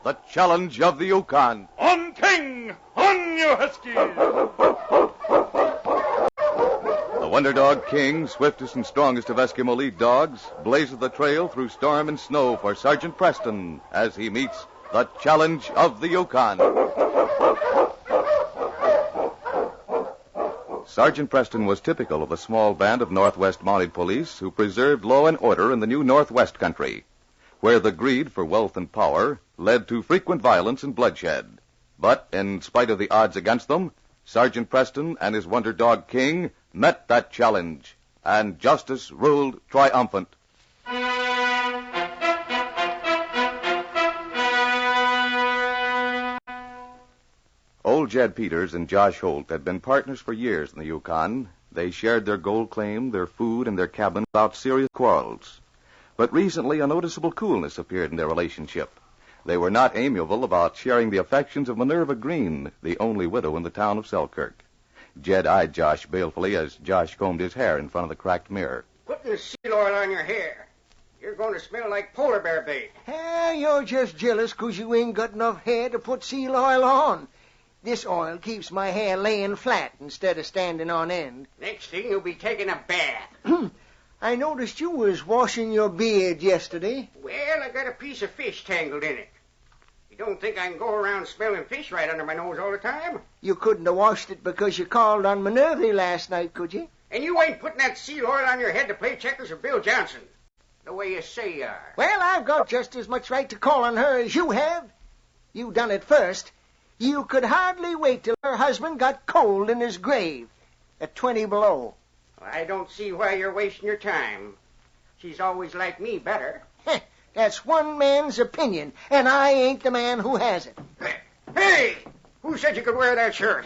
the challenge of the Yukon. On, King! On, you huskies! The Wonder Dog King, swiftest and strongest of Eskimo lead dogs, blazes the trail through storm and snow for Sergeant Preston as he meets the challenge of the Yukon. Sergeant Preston was typical of the small band of Northwest Mounted Police who preserved law and order in the new Northwest country, where the greed for wealth and power led to frequent violence and bloodshed. But in spite of the odds against them, Sergeant Preston and his Wonder Dog King met that challenge, and justice ruled triumphant. Old Jed Peters and Josh Holt had been partners for years in the Yukon. They shared their gold claim, their food, and their cabin without serious quarrels. But recently, a noticeable coolness appeared in their relationship. They were not amiable about sharing the affections of Minerva Green, the only widow in the town of Selkirk. Jed eyed Josh balefully as Josh combed his hair in front of the cracked mirror. Put this seal oil on your hair. You're going to smell like polar bear bait. You're just jealous 'cause you ain't got enough hair to put seal oil on. This oil keeps my hair laying flat instead of standing on end. Next thing, you'll be taking a bath. I noticed you was washing your beard yesterday. Well, I got a piece of fish tangled in it. You don't think I can go around smelling fish right under my nose all the time? You couldn't have washed it because you called on Minerva last night, could you? And you ain't putting that seal oil on your head to play checkers with Bill Johnson, the way you say you are. Well, I've got just as much right to call on her as you have. You done it first. You could hardly wait till her husband got cold in his grave at 20 below. I don't see why you're wasting your time. She's always liked me better. That's one man's opinion, and I ain't the man who has it. Hey! Who said you could wear that shirt?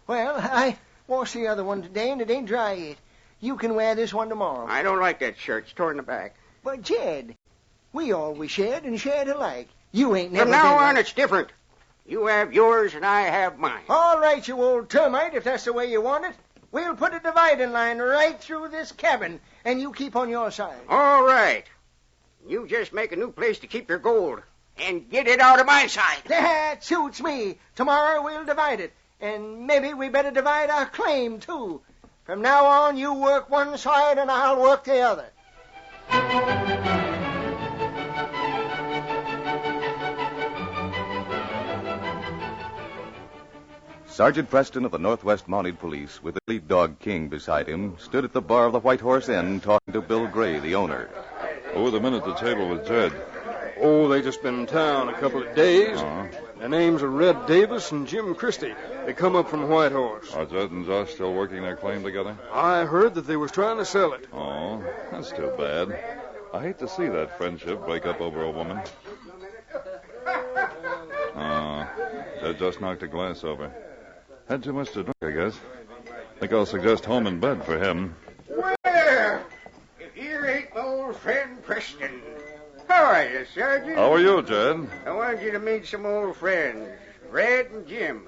Well, I washed the other one today, and it ain't dry yet. You can wear this one tomorrow. I don't like that shirt. It's torn in the back. But, Jed, we always shared and shared alike. You ain't never From now been on, like... it's different. You have yours, and I have mine. All right, you old termite, if that's the way you want it. We'll put a dividing line right through this cabin, and you keep on your side. All right. You just make a new place to keep your gold, and get it out of my side. That suits me. Tomorrow we'll divide it, and maybe we better divide our claim, too. From now on, you work one side, and I'll work the other. Sergeant Preston of the Northwest Mounted Police, with the lead dog King beside him, stood at the bar of the White Horse Inn talking to Bill Gray, the owner. Over the minute the table with Jed. Oh, they just been in town a couple of days. Their names are Red Davis and Jim Christie. They come up from White Horse. Are Jed and Josh still working their claim together? I heard that they was trying to sell it. Oh, that's too bad. I hate to see that friendship break up over a woman. Jed just knocked a glass over. Had too much to drink, I guess. Think I'll suggest home in bed for him. Well, if you ain't my old friend Preston. How are you, Sergeant? How are you, Jed? I wanted you to meet some old friends, Red and Jim.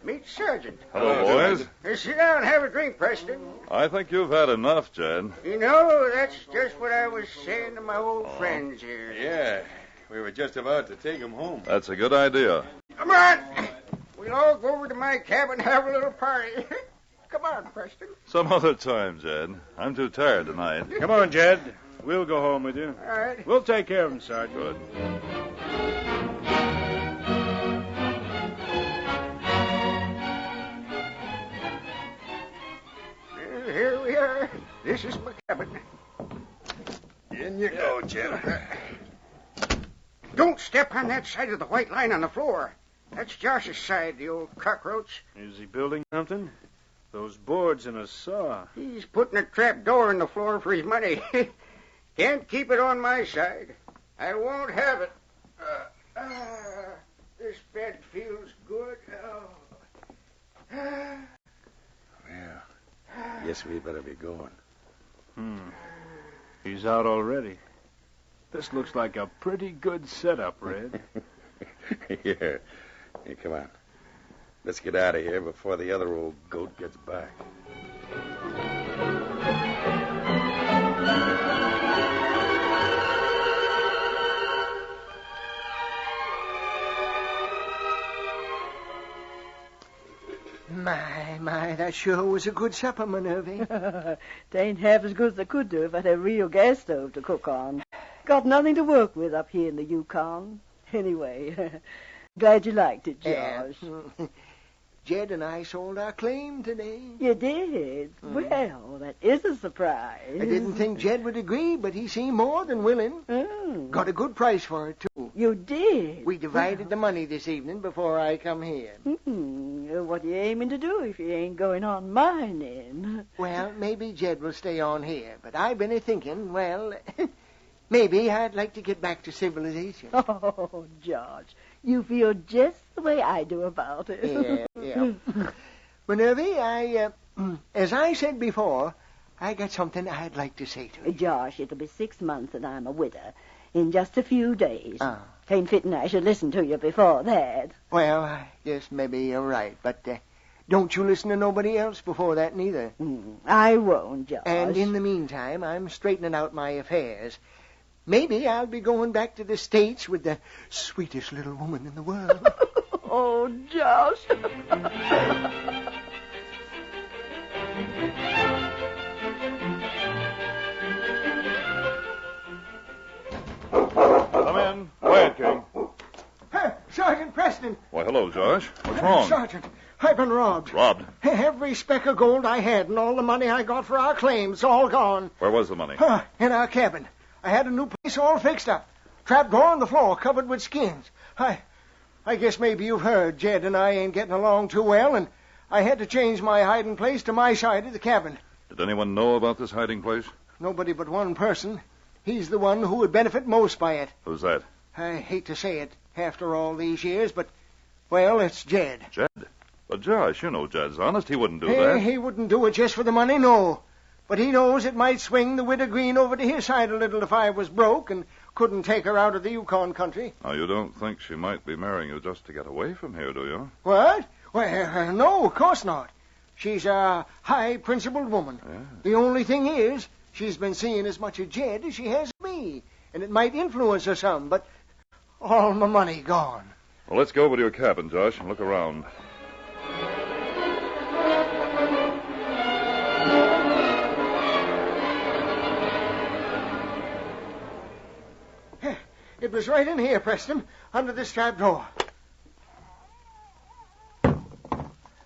Meet Sergeant. Hello, boys. Sit down and have a drink, Preston. I think you've had enough, Jed. You know, that's just what I was saying to my old friends here. Yeah, we were just about to take them home. That's a good idea. Come on. We'll all go over to my cabin and have a little party. Come on, Preston. Some other time, Jed. I'm too tired tonight. Come on, Jed. We'll go home with you. All right. We'll take care of him, Sergeant. Good. Well, here we are. This is my cabin. In you go, Jim. Don't step on that side of the white line on the floor. That's Josh's side, the old cockroach. Is he building something? Those boards and a saw. He's putting a trap door in the floor for his money. Can't keep it on my side. I won't have it. This bed feels good. Well, guess we better be going. He's out already. This looks like a pretty good setup, Red. Yeah. Hey, come on. Let's get out of here before the other old goat gets back. My, that sure was a good supper, Minerva. Tain't half as good as they could do if I had a real gas stove to cook on. Got nothing to work with up here in the Yukon. Anyway, glad you liked it, Josh. Yeah. Jed and I sold our claim today. You did? Well, that is a surprise. I didn't think Jed would agree, but he seemed more than willing. Oh. Got a good price for it, too. You did? We divided the money this evening before I come here. What are you aiming to do if you ain't going on mining? Well, maybe Jed will stay on here, but I've been a-thinking, well, maybe I'd like to get back to civilization. Oh, George, you feel just the way I do about it. Yeah. Minerva, as I said before, I got something I'd like to say to you. Josh, it'll be 6 months that I'm a widow. In just a few days. Oh. Ain't fitting I should listen to you before that. Well, I guess maybe you're right, but don't you listen to nobody else before that, neither. I won't, Josh. And in the meantime, I'm straightening out my affairs. Maybe I'll be going back to the States with the sweetest little woman in the world. Oh, Josh. Come in. Quiet, King. Sergeant Preston. Why, hello, Josh. What's wrong? Sergeant, I've been robbed. Robbed? Every speck of gold I had and all the money I got for our claims, all gone. Where was the money? In our cabin. I had a new place all fixed up. Trapdoor on the floor, covered with skins. I guess maybe you've heard Jed and I ain't getting along too well, and I had to change my hiding place to my side of the cabin. Did anyone know about this hiding place? Nobody but one person. He's the one who would benefit most by it. Who's that? I hate to say it after all these years, but, well, it's Jed. Jed? But, Josh, you know Jed's honest. He wouldn't do that. He wouldn't do it just for the money, no. But he knows it might swing the Widow Green over to his side a little if I was broke and couldn't take her out of the Yukon country. Now, you don't think she might be marrying you just to get away from here, do you? What? Well, no, of course not. She's a high-principled woman. Yeah. The only thing is, she's been seeing as much of Jed as she has of me, and it might influence her some, but all my money gone. Well, let's go over to your cabin, Josh, and look around. It was right in here, Preston, under this trapdoor.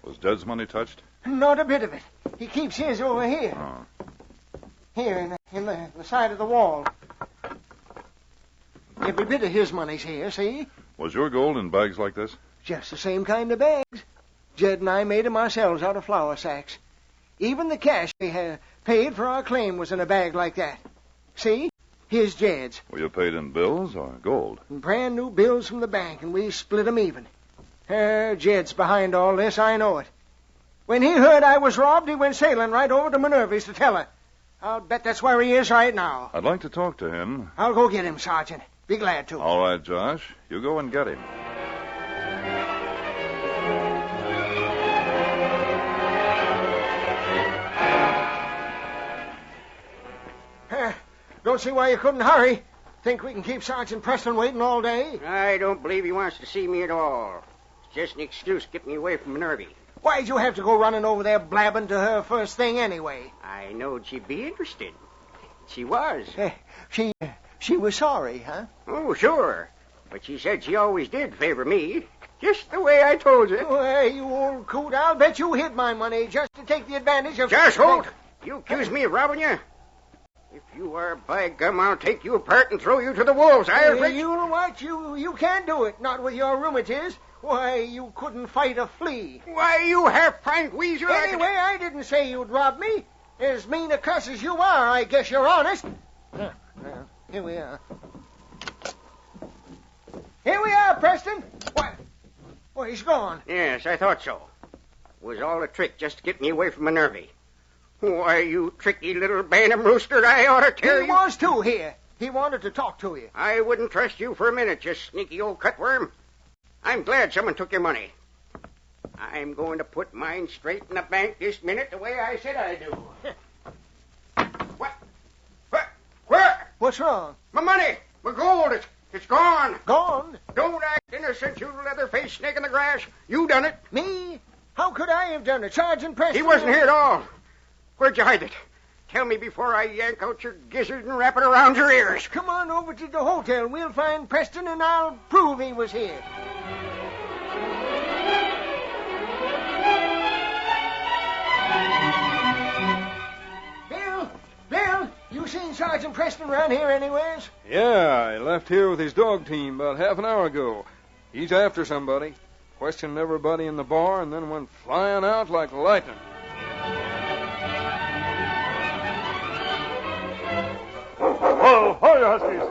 Was Jed's money touched? Not a bit of it. He keeps his over here. Oh. Here, in the side of the wall. Every bit of his money's here, see? Was your gold in bags like this? Just the same kind of bags. Jed and I made 'em ourselves out of flour sacks. Even the cash we had paid for our claim was in a bag like that. See? Here's Jed's. Were you paid in bills or gold? Brand new bills from the bank, and we split 'em even. Jed's behind all this, I know it. When he heard I was robbed, he went sailing right over to Minerva's to tell her. I'll bet that's where he is right now. I'd like to talk to him. I'll go get him, Sergeant. Be glad to. All right, Josh. You go and get him. Don't see why you couldn't hurry. Think we can keep Sergeant Preston waiting all day? I don't believe he wants to see me at all. It's just an excuse to get me away from Minerva. Why'd you have to go running over there blabbing to her first thing anyway? I knowed she'd be interested. She was. She was sorry, huh? Oh, sure. But she said she always did favor me. Just the way I told you. Well, you old coot, I'll bet you hid my money just to take the advantage of... Josh Holt, you accuse me of robbing you? If you are, by gum, I'll take you apart and throw you to the wolves. You know what? You can't do it. Not with your rheumatiz. Why, you couldn't fight a flea. Why, you half-pint weasel. Anyway, I didn't say you'd rob me. As mean a cuss as you are, I guess you're honest. Here we are. Here we are, Preston. What? Oh, he's gone. Yes, I thought so. It was all a trick just to get me away from Minerva. Why, you tricky little bantam rooster, I ought to tell you. He was, too, here. He wanted to talk to you. I wouldn't trust you for a minute, you sneaky old cutworm. I'm glad someone took your money. I'm going to put mine straight in the bank this minute the way I said I do. What? Where? What's wrong? My money! My gold! It's gone! Gone? Don't act innocent, you leather-faced snake in the grass. You done it. Me? How could I have done it? Sergeant Preston... He wasn't here at all. Where'd you hide it? Tell me before I yank out your gizzard and wrap it around your ears. Come on over to the hotel. We'll find Preston, and I'll prove he was here. Bill, you seen Sergeant Preston around here anywheres? Yeah, he left here with his dog team about half an hour ago. He's after somebody. Questioned everybody in the bar and then went flying out like lightning. Whoa, ho, you huskies.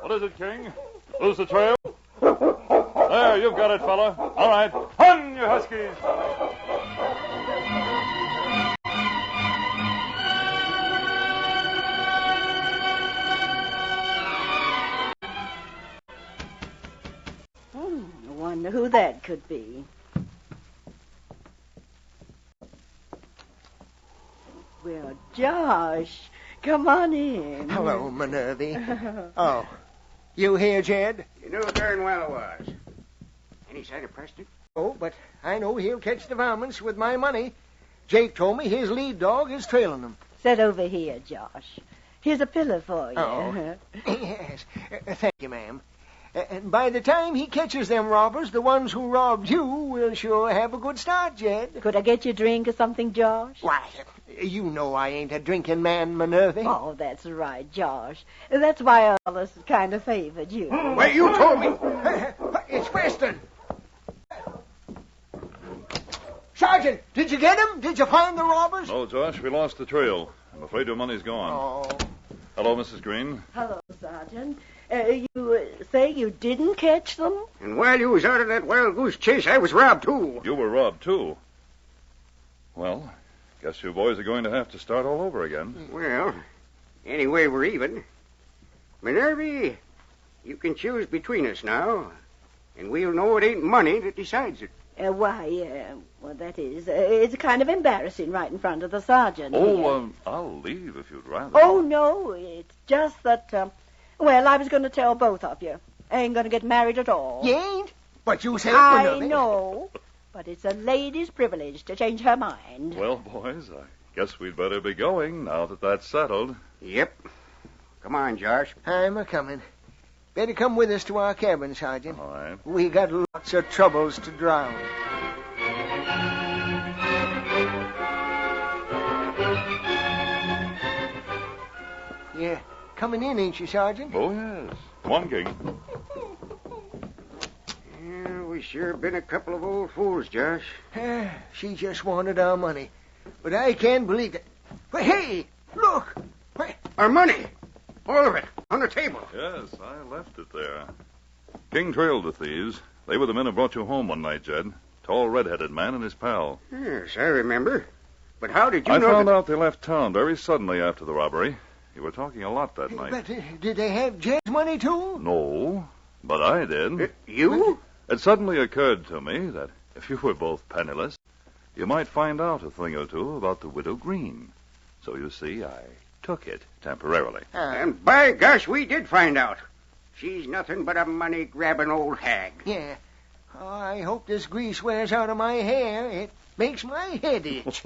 What is it, King? Lose the trail? There, you've got it, fella. All right. On, you huskies. I wonder who that could be. Well, Josh, come on in. Hello, Minerva. Oh, you here, Jed? You knew darn well I was. Any sign of Preston? Oh, but I know he'll catch the varmints with my money. Jake told me his lead dog is trailing them. Sit over here, Josh. Here's a pillow for you. Oh, yes. Thank you, ma'am. And by the time he catches them robbers, the ones who robbed you will sure have a good start, Jed. Could I get you a drink or something, Josh? Why, you know I ain't a drinking man, Minerva. Oh, that's right, Josh. That's why I always kind of favored you. Well, you told me. It's Preston. Sergeant, did you get him? Did you find the robbers? No, Josh, we lost the trail. I'm afraid your money's gone. Oh. Hello, Mrs. Green. Hello, Sergeant. You say you didn't catch them? And while you was out of that wild goose chase, I was robbed, too. You were robbed, too. Well, guess you boys are going to have to start all over again. Well, anyway, we're even. Minerva, you can choose between us now, and we'll know it ain't money that decides it. Well, that is, it's kind of embarrassing right in front of the sergeant. I'll leave if you'd rather. Oh, no, it's just that, I was going to tell both of you. I ain't going to get married at all. You ain't? But you said... I know, but it's a lady's privilege to change her mind. Well, boys, I guess we'd better be going now that that's settled. Yep. Come on, Josh. I'm a-coming. Better come with us to our cabin, Sergeant. All right. We got lots of troubles to drown. Yeah, coming in, ain't you, Sergeant? Oh, yes. Come on, King. Yeah, we sure been a couple of old fools, Josh. She just wanted our money. But I can't believe it. But hey, look! Our money! All of it, on the table. Yes, I left it there. King trailed the thieves. They were the men who brought you home one night, Jed. Tall, red-headed man and his pal. Yes, I remember. But how did you I know found out they left town very suddenly after the robbery. You were talking a lot that night. But did they have Jed's money, too? No, but I did. You? It suddenly occurred to me that if you were both penniless, you might find out a thing or two about the Widow Green. So, you see, I took it temporarily. And by gosh, we did find out. She's nothing but a money-grabbing old hag. Yeah. Oh, I hope this grease wears out of my hair. It makes my head itch.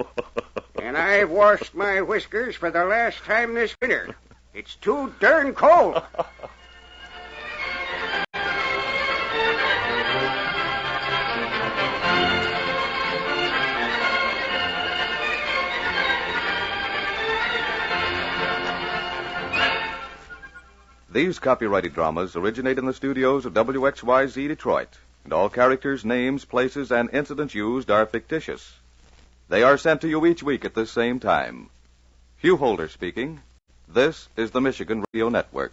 And I've washed my whiskers for the last time this winter. It's too darn cold. These copyrighted dramas originate in the studios of WXYZ Detroit, and all characters, names, places, and incidents used are fictitious. They are sent to you each week at this same time. Hugh Holder speaking. This is the Michigan Radio Network.